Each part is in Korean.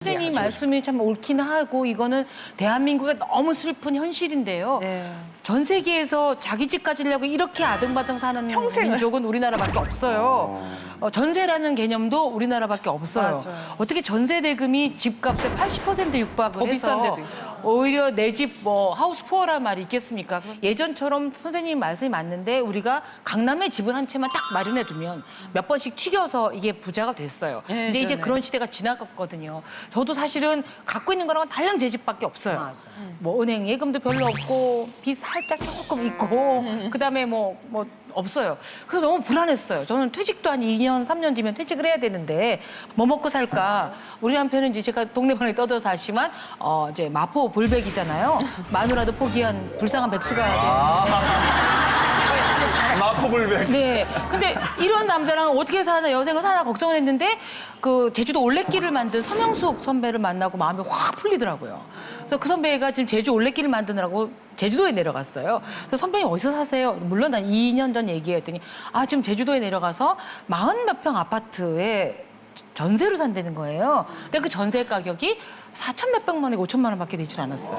선생님 말씀이 참 옳긴 하고 이거는 대한민국의 너무 슬픈 현실인데요. 네. 전 세계에서 자기 집 가지려고 이렇게 아등바등 사는 평생을. 민족은 우리나라밖에 없어요. 전세라는 개념도 우리나라밖에 없어요. 맞아요. 어떻게 전세 대금이 집값의 80% 육박을 더 비싼 해서 데도 있어요. 오히려 내 집 뭐 하우스 푸어란 말이 있겠습니까? 예전처럼 선생님 말씀이 맞는데 우리가 강남에 집을 한 채만 딱 마련해 두면 몇 번씩 튀겨서 이게 부자가 됐어요. 예, 이제 예전에. 그런 시대가 지나갔거든요. 저도 사실은 갖고 있는 거랑은 달랑 제 집밖에 없어요. 뭐 은행 예금도 별로 없고 빚 살짝 조금 있고 그다음에 뭐 없어요. 그래서 너무 불안했어요. 저는 퇴직도 한 2년, 3년 뒤면 퇴직을 해야 되는데 뭐 먹고 살까? 우리 남편은 이제 제가 동네방네 떠들어서 아시지만 이제 마포 불백이잖아요. 마누라도 포기한 불쌍한 백수가 마포불백. 네. 근데 이런 남자랑 어떻게 사나 여생을 사나 걱정을 했는데 그 제주도 올레길을 만든 서명숙 선배를 만나고 마음이 확 풀리더라고요. 그래서 그 선배가 지금 제주 올레길을 만드느라고 제주도에 내려갔어요. 그래서 선배님 어디서 사세요? 물론 난 2년 전 얘기했더니 지금 제주도에 내려가서 40몇 평 아파트에 전세로 산다는 거예요. 근데 그 전세 가격이 4천 몇백만 원, 5천만 원밖에 되질 않았어요.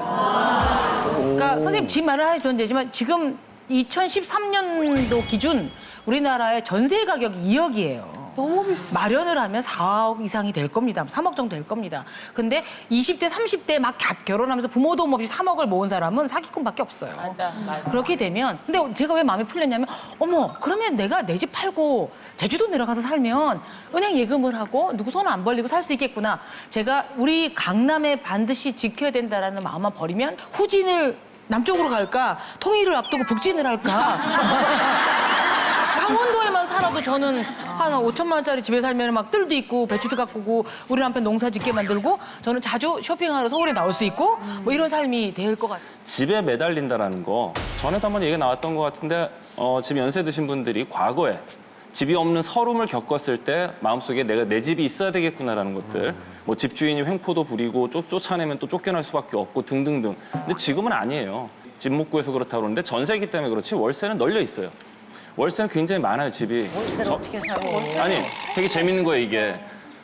그러니까 선생님 집 말을 해줘도 되지만 지금 2013년도 기준 우리나라의 전세 가격이 2억이에요. 너무 비싸. 마련을 하면 4억 이상이 될 겁니다. 3억 정도 될 겁니다. 근데 20대, 30대 막 결혼하면서 부모 도움 없이 3억을 모은 사람은 사기꾼밖에 없어요. 맞아. 그렇게 되면 근데 제가 왜 마음이 풀렸냐면 어머 그러면 내가 내 집 팔고 제주도 내려가서 살면 은행 예금을 하고 누구 손 안 벌리고 살 수 있겠구나. 제가 우리 강남에 반드시 지켜야 된다라는 마음만 버리면 후진을 남쪽으로 갈까? 통일을 앞두고 북진을 할까? 강원도에만 살아도 저는 한 5천만 원짜리 집에 살면 막 뜰도 있고 배추도 가꾸고 우리 남편 농사 짓게 만들고 저는 자주 쇼핑하러 서울에 나올 수 있고 뭐 이런 삶이 될 것 같아요. 집에 매달린다라는 거 전에도 한번 얘기가 나왔던 것 같은데 지금 연세 드신 분들이 과거에 집이 없는 서름을 겪었을 때 마음속에 내가 내 집이 있어야 되겠구나라는 것들 뭐 집주인이 횡포도 부리고 쫓아내면 또 쫓겨날 수밖에 없고 등등등. 근데 지금은 아니에요. 집 못 구해서 그렇다고 그러는데 전세이기 때문에 그렇지 월세는 널려 있어요. 월세는 굉장히 많아요, 집이. 월세를 어떻게 사요? 아니, 되게 재밌는 거예요, 이게.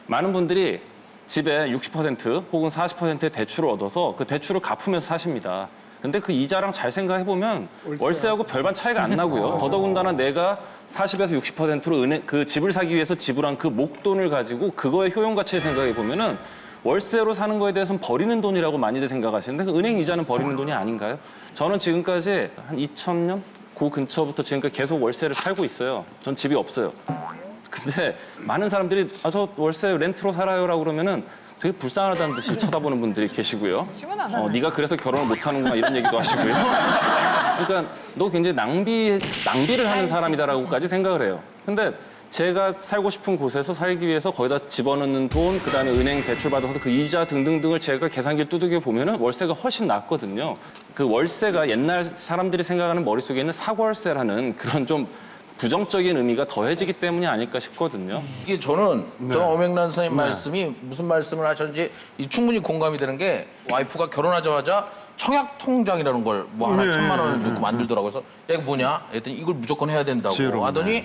많은 분들이 집에 60% 혹은 40%의 대출을 얻어서 그 대출을 갚으면서 사십니다. 근데 그 이자랑 잘 생각해보면 월세하고 별반 차이가 안 나고요. 더더군다나 내가 40에서 60%로 그 집을 사기 위해서 지불한 그 목돈을 가지고 그거의 효용가치를 생각해보면은 월세로 사는 거에 대해서는 버리는 돈이라고 많이들 생각하시는데 그 은행 이자는 버리는 돈이 아닌가요? 저는 지금까지 한 2000년? 그 근처부터 지금까지 계속 월세를 살고 있어요. 전 집이 없어요. 근데 많은 사람들이 저 월세 렌트로 살아요라고 그러면은 되게 불쌍하다는 듯이 쳐다보는 분들이 계시고요. 네가 그래서 결혼을 못하는구나 이런 얘기도 하시고요. 그러니까 너 굉장히 낭비를 하는 사람이다라고까지 생각을 해요. 근데 제가 살고 싶은 곳에서 살기 위해서 거기다 집어넣는 돈, 그다음에 은행 대출 받아서 그 이자 등등등을 제가 계산기를 두들겨 보면은 월세가 훨씬 낫거든요. 그 월세가 옛날 사람들이 생각하는 머릿속에 있는 사골세라는 그런 좀 부정적인 의미가 더해지기 때문이 아닐까 싶거든요. 이게 저는 엄앵란 선생님 말씀이 무슨 말씀을 하셨는지 충분히 공감이 되는 게 와이프가 결혼하자마자 청약 통장이라는 걸 뭐 하나 1,000만 원을 넣고 만들더라고요. 그래서 야, 이거 뭐냐? 했더니 이걸 무조건 해야 된다고 하더니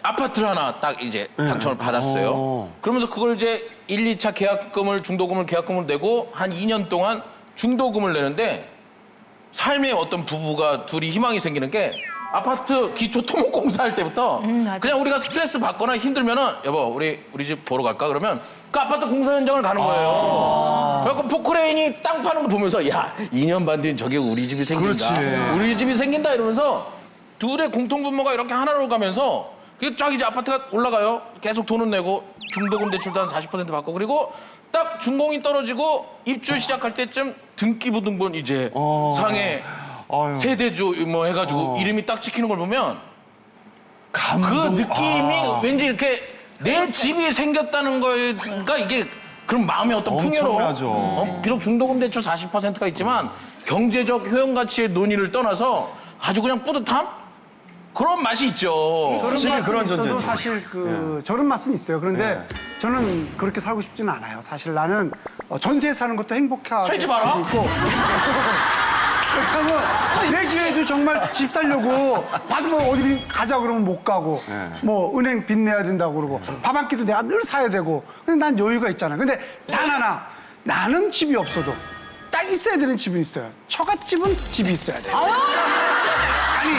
아파트를 하나 딱 이제 당첨을 받았어요. 그러면서 그걸 이제 1, 2차 계약금을 중도금을 계약금을 내고 한 2년 동안 중도금을 내는데 삶의 어떤 부부가 둘이 희망이 생기는 게 아파트 기초 토목 공사할 때부터 그냥 우리가 스트레스 받거나 힘들면은 여보 우리 집 보러 갈까 그러면 그 아파트 공사 현장을 가는 거예요. 그래서 포크레인이 땅 파는 거 보면서 야 2년 반 뒤엔 저게 우리 집이 생긴다. 우리 집이 생긴다 이러면서 둘의 공통 분모가 이렇게 하나로 가면서 그게 쫙 이제 아파트가 올라가요. 계속 돈은 내고 중도금 대출도 한 40% 받고 그리고 딱 준공이 떨어지고 입주 시작할 때쯤 등기부등본 이제 상해 세대주 뭐 해가지고 이름이 딱 찍히는 걸 보면 그 느낌이 왠지 이렇게 내 집이 생겼다는 거가 이게 그런 마음의 어떤 풍요로움. 비록 중도금 대출 40%가 있지만 경제적 효용 가치의 논의를 떠나서 아주 그냥 뿌듯함? 그런 맛이 있죠. 집이 그런 있어도 존재죠. 사실 저런 맛은 있어요. 그런데 저는 그렇게 살고 싶지는 않아요. 사실 나는 전세에 사는 것도 행복하게 살지 마라. 살고 있고. 그렇다면 내 집에도 정말 집 살려고 받으면 어디 가자 그러면 못 가고 뭐 은행 빚 내야 된다고 그러고 밥 한 끼도 내가 늘 사야 되고 근데 난 여유가 있잖아. 근데 단 하나 나는 집이 없어도 딱 있어야 되는 집은 있어요. 처갓집은 집이 있어야 돼. 아니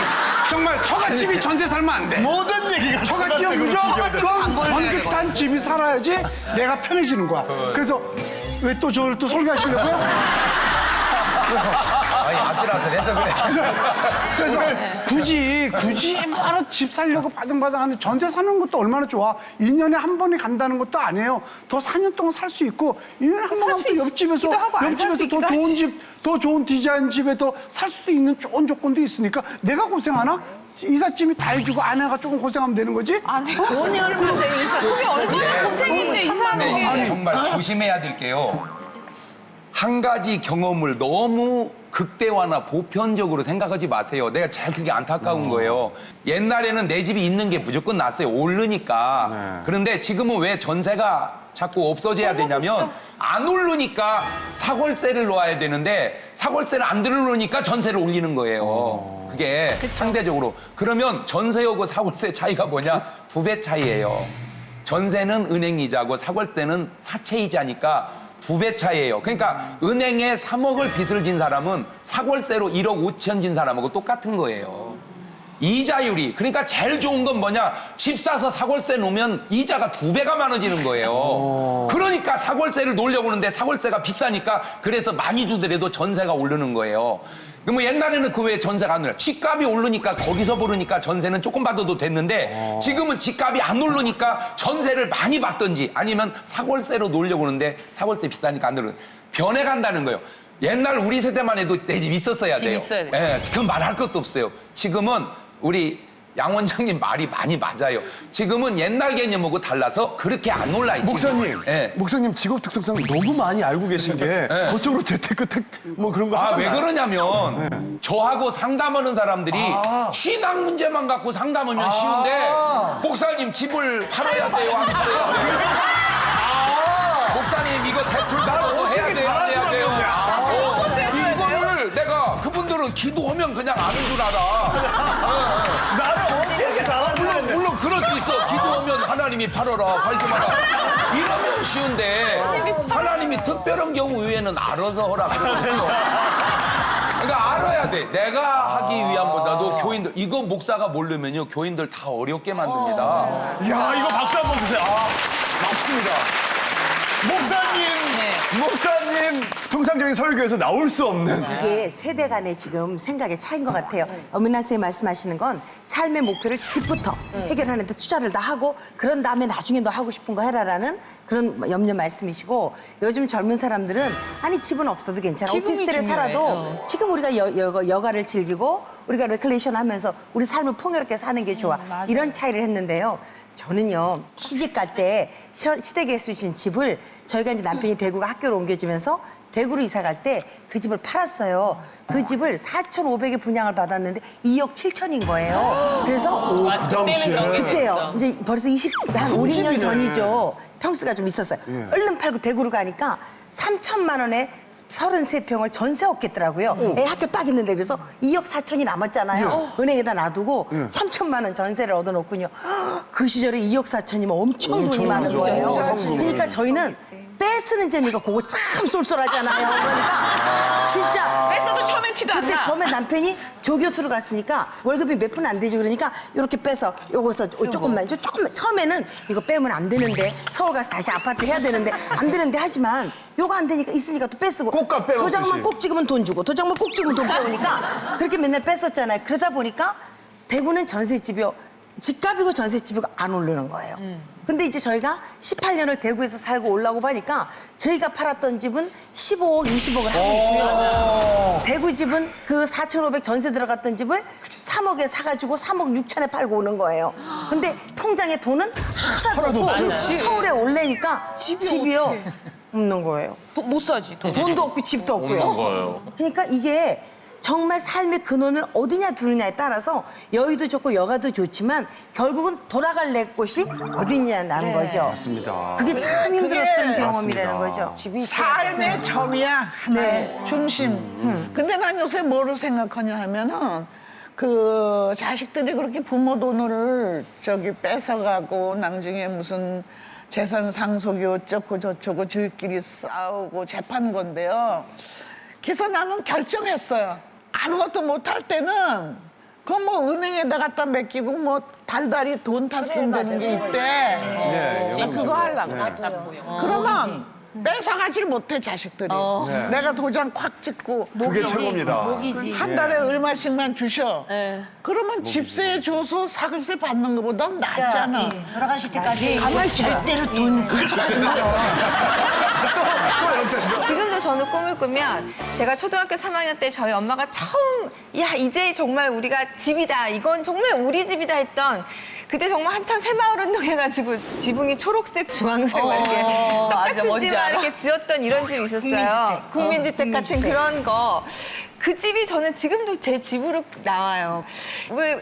정말 처갓집이 전세 살면 안 돼. 모든 얘기가 처갓집은 무조건 번듯한 집이 살아야지 내가 편해지는 거야. 그래서 왜 또 저를 또 소개하시려고요? 아니 아슬아슬해서 그래. 그래서 굳이 뭐하러 집 살려고 바등바등 하는 전세 사는 것도 얼마나 좋아. 2년에 한 번에 간다는 것도 아니에요. 더 4년 동안 살 수 있고 2년에 한 번 하면 또 옆집에서 더 좋은 집, 더 좋은 디자인 집에 더 살 수도 있는 좋은 조건도 있으니까 내가 고생하나? 이삿짐이 다 해주고 아내가 조금 고생하면 되는 거지? 돈이 얼마나 되겠어. 그게 얼마나 고생인데 이사하는 게. 정말 조심해야 될 게요. 한 가지 경험을 너무 극대화나 보편적으로 생각하지 마세요. 내가 제일 그게 안타까운 거예요. 옛날에는 내 집이 있는 게 무조건 낫어요. 오르니까. 그런데 지금은 왜 전세가 자꾸 없어져야 되냐면 안 오르니까 사골세를 놓아야 되는데 사골세를 안 들어오니까 전세를 올리는 거예요. 그게 상대적으로. 그러면 전세하고 사골세 차이가 뭐냐? 2배 차이예요. 전세는 은행 이자고 사골세는 사채 이자니까 2배 차이예요. 그러니까 은행에 3억을 빚을 진 사람은 사골세로 1억 5천 진 사람하고 똑같은 거예요. 이자율이. 그러니까 제일 좋은 건 뭐냐? 집 사서 사골세 놓으면 이자가 2배가 많아지는 거예요. 그러니까 사골세를 놓으려고 하는데 사골세가 비싸니까 그래서 많이 주더라도 전세가 오르는 거예요. 뭐 옛날에는 그 왜 전세가 안 올라? 집값이 오르니까 거기서 모르니까 전세는 조금 받아도 됐는데 지금은 집값이 안 오르니까 전세를 많이 받든지 아니면 사골세로 놓으려고 하는데 사골세 비싸니까 안 오르는 변해간다는 거예요. 옛날 우리 세대만 해도 내 집 있었어야 돼요. 있어야 돼요. 예, 그건 말할 것도 없어요. 지금은 우리 양 원장님 말이 많이 맞아요. 지금은 옛날 개념하고 달라서 그렇게 안 올라요. 목사님, 예. 목사님 직업 특성상 너무 많이 알고 계신 게 그쪽으로 재테크 뭐 그런 거 왜 하잖아요. 그러냐면 저하고 상담하는 사람들이 신앙 문제만 갖고 상담하면 쉬운데 목사님 집을 팔아야 돼요. 안 팔아야 돼요. 목사님 이거 대출 받고 해야 돼요. 안 해야 돼요. 이거를 내가 그분들은 기도하면 그냥 아는 줄 알아. 나를 어떻게 이렇게 잘하시는데? 물론 그럴 수 있어. 기도하면 하나님이 팔아라, 발심하라. 이러면 쉬운데 하나님이 특별한 경우 외에는 알아서 하라 그러거든요. 그러니까 알아야 돼. 내가 하기 위함보다도 교인들. 이거 목사가 모르면요. 교인들 다 어렵게 만듭니다. 야, 이거 박수 한번 주세요. 맞습니다. 목사님 통상적인 설교에서 나올 수 없는 이게 세대 간의 지금 생각의 차이인 것 같아요. 어민아 선생님 말씀하시는 건 삶의 목표를 집부터 해결하는 데 투자를 다 하고 그런 다음에 나중에 너 하고 싶은 거 해라라는 그런 염려 말씀이시고 요즘 젊은 사람들은 아니 집은 없어도 괜찮아. 지금이 오피스텔에 중요해. 살아도 지금 우리가 여가를 즐기고 우리가 레클레이션 하면서 우리 삶을 풍요롭게 사는 게 좋아. 맞아요. 이런 차이를 했는데요. 저는요 시집 갈 때 시댁에 주신 집을 저희가 이제 남편이 대구가 학교로 옮겨지면서 대구로 이사 갈 때 그 집을 팔았어요. 그 집을 4,500에 분양을 받았는데 2억 7천인 거예요. 그래서 그 당시에 그때요. 이제 벌써 한 5, 6년 전이죠. 평수가 좀 있었어요. 얼른 팔고 대구로 가니까 3천만 원에 33평을 전세 얻겠더라고요. 애 학교 딱 있는데 그래서 2억 4천이 남았잖아요. 은행에다 놔두고 3천만 원 전세를 얻어놓군요. 그 시절에 2억 4천이면 엄청 돈이 많은 거예요. 그러니까 저희는 빼쓰는 재미가 그거 참 쏠쏠하잖아요. 그러니까 진짜 뺐어도 처음엔 티도 안 그때 나. 처음에 남편이 조교수로 갔으니까 월급이 몇 푼 안 되지 그러니까 이렇게 빼서 요거서 조금만 처음에는 이거 빼면 안 되는데 서울 가서 다시 아파트 해야 되는데 안 되는데 하지만 요거 안 되니까 있으니까 또 뺐쓰고 꼭가 빼먹듯이. 도장만 꼭 찍으면 돈 주고 도장만 꼭 찍으면 돈 빼오니까 그렇게 맨날 뺐었잖아요. 그러다 보니까 대구는 전셋집이요. 집값이고 전셋집이고 안 오르는 거예요. 근데 이제 저희가 18년을 대구에서 살고 올라오고 보니까 저희가 팔았던 집은 15억, 20억을 하고 있고요. 대구 집은 그 4,500 전세 들어갔던 집을 3억에 사가지고 3억 6천에 팔고 오는 거예요. 근데 통장에 돈은 하나도 없고 서울에 올래니까 집이요. 없는 거예요. 못 사지. 돈. 돈도 없고 집도 없고요. 없는 거예요. 그러니까 이게 정말 삶의 근원을 어디냐 두느냐에 따라서 여유도 좋고 여가도 좋지만 결국은 돌아갈 내 곳이 어디냐라는 거죠. 맞습니다. 그게 참 힘들었던 경험이라는 맞습니다. 거죠. 삶의 점이야. 하나의 중심. 근데 난 요새 뭐를 생각하냐 하면은 그 자식들이 그렇게 부모 돈을 저기 뺏어가고 나중에 무슨 재산 상속이 어쩌고 저쩌고 저희끼리 싸우고 재판 건데요. 그래서 나는 결정했어요. 아무것도 못할 때는 그건 뭐 은행에다 갖다 맡기고 뭐 달달이 돈 다 쓴다는 게 있대. 네, 그거 하려고. 그러면 뺏어가질 못해 자식들이. 내가 도장 콱 찍고 그게 최고입니다. 목이지. 한 달에 얼마씩만 주셔. 그러면 집세 줘서 사글세 받는 것보다 낫잖아. 돌아가실 때까지 가만히 있어. 절대로 돈 쓰지 마. 지금도 저는 꿈을 꾸면 제가 초등학교 3학년 때 저희 엄마가 처음 야 이제 정말 우리가 집이다 이건 정말 우리 집이다 했던 그때 정말 한참 새마을 운동해가지고 지붕이 초록색 주황색 막 이렇게 똑같은 집만 이렇게 지었던 이런 집이 있었어요. 국민주택 같은 그런 거. 그 집이 저는 지금도 제 집으로 나와요.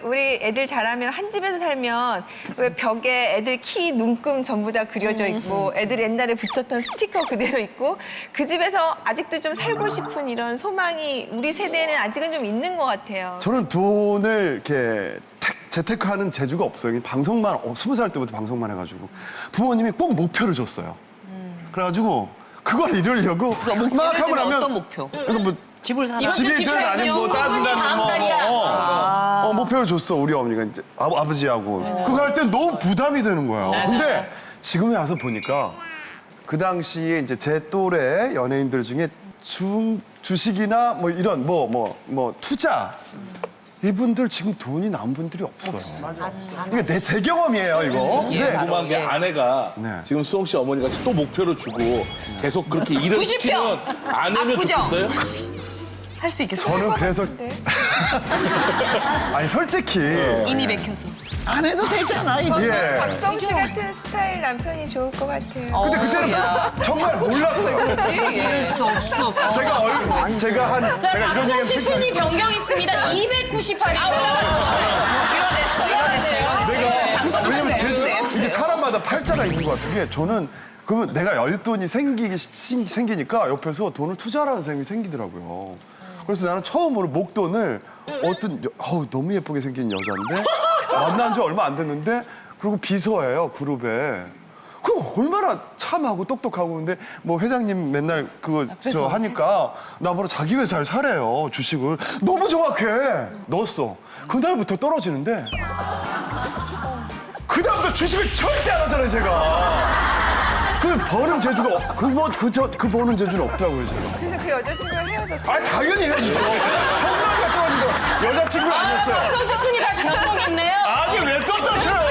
우리 애들 자라면 한 집에서 살면 왜 벽에 애들 키, 눈금 전부 다 그려져 있고 애들 옛날에 붙였던 스티커 그대로 있고 그 집에서 아직도 좀 살고 싶은 이런 소망이 우리 세대는 아직은 좀 있는 것 같아요. 저는 돈을 이렇게 재테크하는 재주가 없어요. 그냥 방송만 20살 때부터 방송만 해가지고 부모님이 꼭 목표를 줬어요. 그래가지고 그걸 이루려고 막 하고 나면 어떤 목표? 그러니까 뭐 집을 사라. 집이든 아니면 뭐 다른 목표를 줬어 우리 어머니가 이제 아버지하고 그거 할 때 너무 부담이 되는 거예요. 근데 지금에 와서 보니까 그 당시에 이제 제 또래 연예인들 중에 주식이나 뭐 이런 뭐 투자 이분들 지금 돈이 남은 분들이 없어요. 이게 제 경험이에요 이거. 근데 궁금한 게 아내가 네. 지금 수홍 씨 어머니가 또 목표를 주고 계속 그렇게 일을 90표! 시키면 아내면 압구정! 좋겠어요? 할 수 있겠어요? 저는 그래서 아니 솔직히 이미 맥혀서. 안 해도 되잖아 이제. 예. 박성 씨 같은 스타일 남편이 좋을 것 같아요. 근데 그때는 정말 몰랐어요. 수 없어. 제가 이런 얘기 시순위 변경 있습니다. 298이 이러됐어. 왜냐면 이게 사람마다 팔자가 있는 것 같은 게 저는 그러면 내가 여윳돈이 생기니까 옆에서 돈을 투자하라는 생각이 생기더라고요. 그래서 나는 처음으로 목돈을 어떤 너무 예쁘게 생긴 여자인데 만난 지 얼마 안 됐는데 그리고 비서예요 그룹에. 그 얼마나 참하고 똑똑하고 근데 뭐 회장님 맨날 그거 저 하니까 나보러 자기 회사를 사래요 주식을 너무 정확해 넣었어. 그날부터 떨어지는데 그다음부터 주식을 절대 안 하잖아요 제가. 그 버는 재주가 그 버는 재주는 없다고요 제가. 그래서 그 여자친구랑 헤어졌어요. 아 당연히 헤어지죠. 정말 떨어지죠. 여자친구는 아니었어요. 박성 시순위가 변경 있네요. 아니 왜 또 떨어져요?